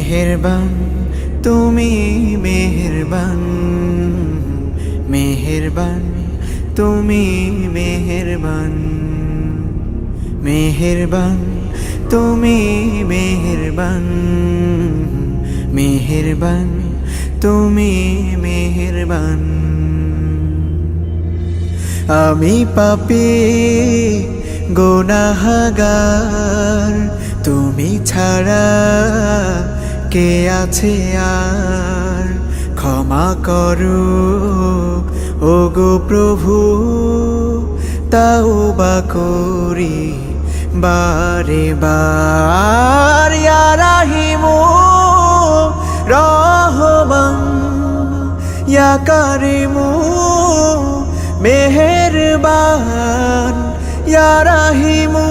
মেহেরবান তুমি মেহেরবান, মেহেরবান তুমি মেহেরবান, মেহেরবান তুমি মেহেরবান, মেহেরবান তুমি মেহেরবান। আমি পাপী গুনাহগার, তুমি ছাড়া কে আছে আর? ক্ষমা করো ওগো প্রভু, তাওবা করি বারে বার। ইয়া রাহিমু রহমান, ইয়া কারিমু মেহেরবান, ইয়া রাহিমু